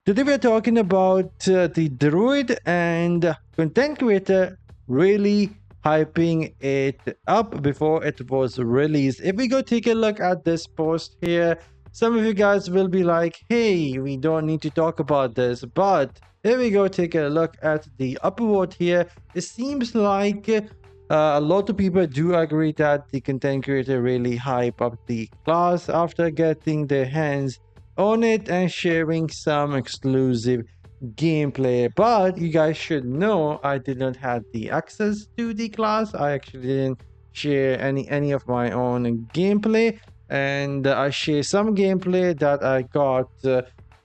Today we're talking about the Druid and content creator really hyping it up before it was released. If we go take a look at this post here, some of you guys will be like, hey, we don't need to talk about this. But if we go take a look at the upvote here, it seems like a lot of people do agree that the content creator really hype up the class after getting their hands on it and sharing some exclusive gameplay. But you guys should know I did not have the access to the class. I actually didn't share any of my own gameplay, and I share some gameplay that I got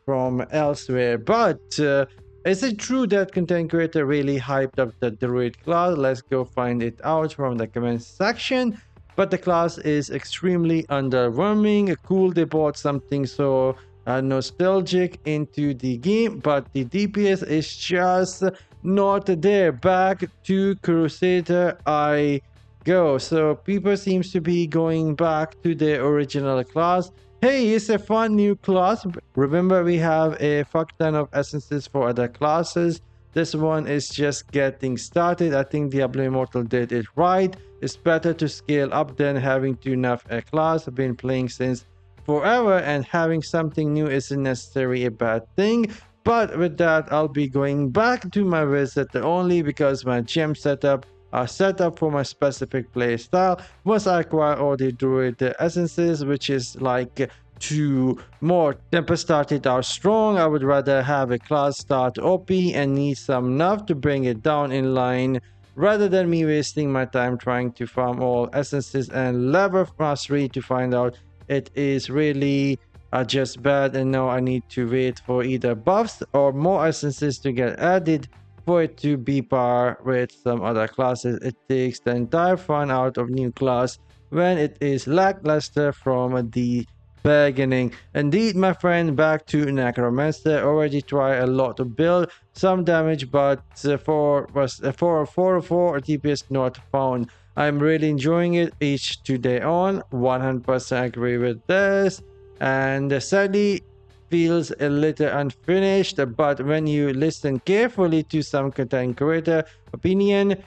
from elsewhere. But is it true that content creator really hyped up the Druid class? Let's go find it out from the comments section. But the class is extremely underwhelming. Cool, they brought something so nostalgic into the game, but the DPS is just not there. Back to Crusader I go. So people seems to be going back to the original class. Hey, it's a fun new class. Remember, we have a fuck ton of essences for other classes. This one is just getting started. I think Diablo Immortal did it right. It's better to scale up than having to nerf a class. I've been playing since forever, and having something new isn't necessarily a bad thing. But with that, I'll be going back to my wizard only because my gem setup are set up for my specific play style. Once I acquire all the druid essences, which is like 2 more. Temper started out strong. I would rather have a class start OP and need some nerf to bring it down in line, rather than me wasting my time trying to farm all essences and level mastery to find out it is really just bad, and now I need to wait for either buffs or more essences to get added for it to be par with some other classes. It takes the entire fun out of new class when it is lackluster from the beginning. Indeed, my friend, back to Necromancer. Already try a lot to build some damage, but for 404 DPS not found. I'm really enjoying it each today on. 100% agree with this, and sadly feels a little unfinished. But when you listen carefully to some content creator opinion,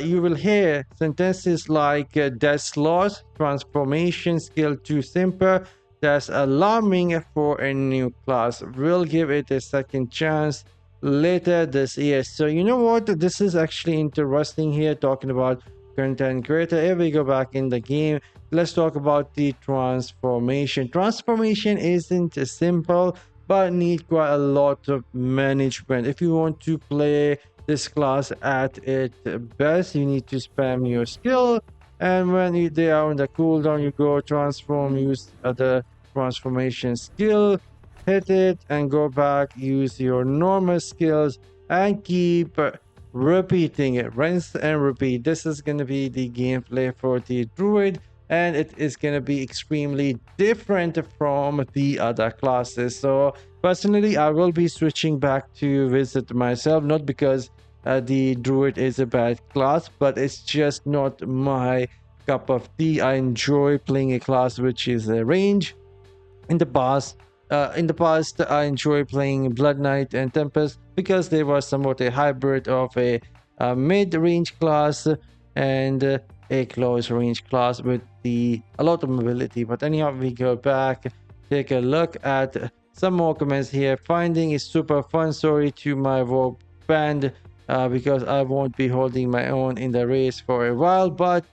you will hear sentences like that's lost, transformation skill too simple. That's alarming for a new class. We'll give it a second chance later this year. So you know what, this is actually interesting here, talking about content creator. If we go back in the game, let's talk about the transformation. Transformation isn't simple, but need quite a lot of management. If you want to play this class at its best, you need to spam your skill, and when they are on the cooldown, you go transform, use other transformation skill, hit it, and go back, use your normal skills, and keep repeating it. Rinse and repeat. This is going to be the gameplay for the druid, and it is going to be extremely different from the other classes. So personally, I will be switching back to visit myself, not because the druid is a bad class, but it's just not my cup of tea. I enjoy playing a class which is a range. In the past, I enjoy playing Blood Knight and Tempest because they were somewhat a hybrid of a mid-range class and a close-range class with a lot of mobility. But anyhow, we go back, take a look at some more comments here. Finding is super fun. Sorry to my work band because I won't be holding my own in the race for a while. But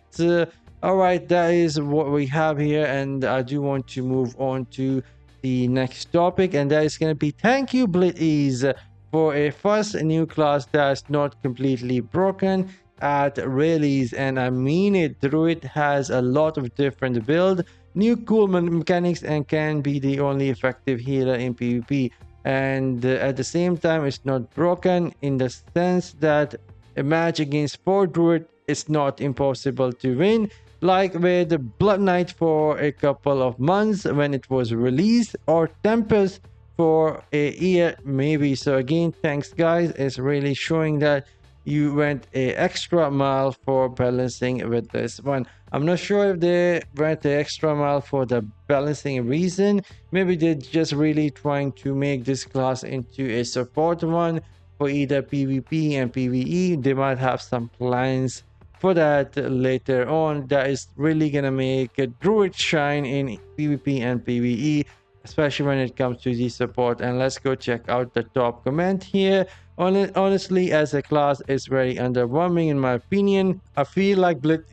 all right, that is what we have here, and I do want to move on to the next topic, and that is going to be thank you Blitz for a first new class that's not completely broken at release. And I mean it, Druid has a lot of different build, new cool mechanics, and can be the only effective healer in PvP. And at the same time, it's not broken in the sense that a match against 4 Druid is not impossible to win, like with Blood Knight for a couple of months when it was released, or Tempest for a year maybe. So again, thanks guys, it's really showing that you went a extra mile for balancing with this one. I'm not sure if they went the extra mile for the balancing reason. Maybe they're just really trying to make this class into a support one for either PvP and PvE. They might have some plans for that later on. That is really gonna make a druid shine in PvP and PvE, especially when it comes to the support. And let's go check out the top comment here. Honestly, as a class, it's very underwhelming in my opinion. I feel like Blitz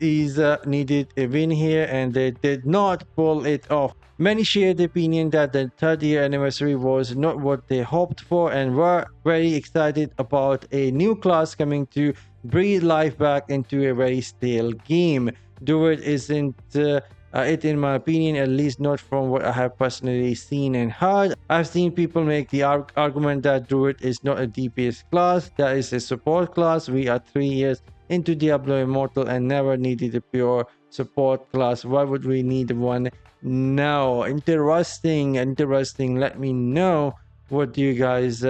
needed a win here and they did not pull it off. Many shared the opinion that the 30th anniversary was not what they hoped for and were very excited about a new class coming to breathe life back into a very stale game. Druid isn't it, in my opinion, at least not from what I have personally seen and heard. I've seen people make the argument that Druid is not a DPS class, that is a support class. We are 3 years into Diablo Immortal and never needed a pure support class. Why would we need one now? Interesting. Let me know what you guys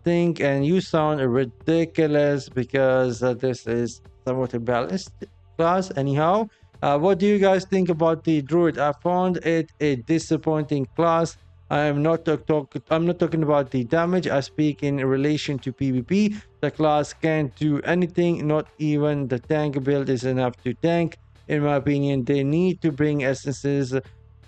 think. And you sound ridiculous because this is somewhat a balanced class anyhow. What do you guys think about the druid? I found it a disappointing class. I'm not talking about the damage. I speak in relation to PvP. The class can't do anything. Not even the tank build is enough to tank. In my opinion, they need to bring essences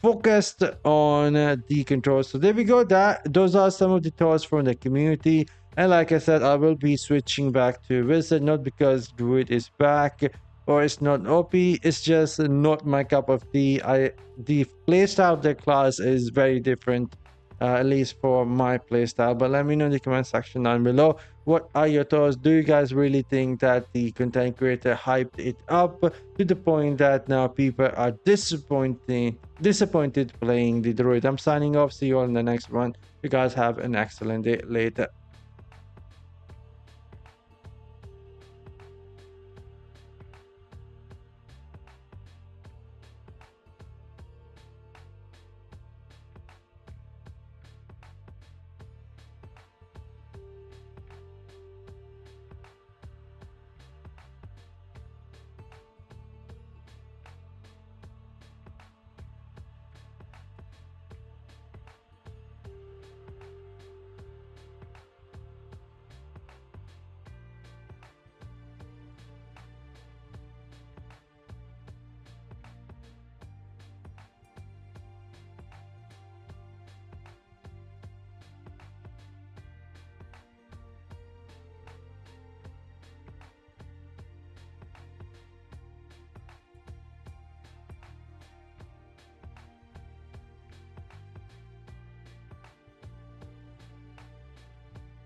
focused on the controls. So there we go. Those are some of the thoughts from the community. And like I said, I will be switching back to wizard, not because druid is back or it's not OP, it's just not my cup of tea. The playstyle of the class is very different, at least for my playstyle. But let me know in the comment section down below. What are your thoughts? Do you guys really think that the content creator hyped it up to the point that now people are disappointed playing the druid? I'm signing off. See you all in the next one. You guys have an excellent day later.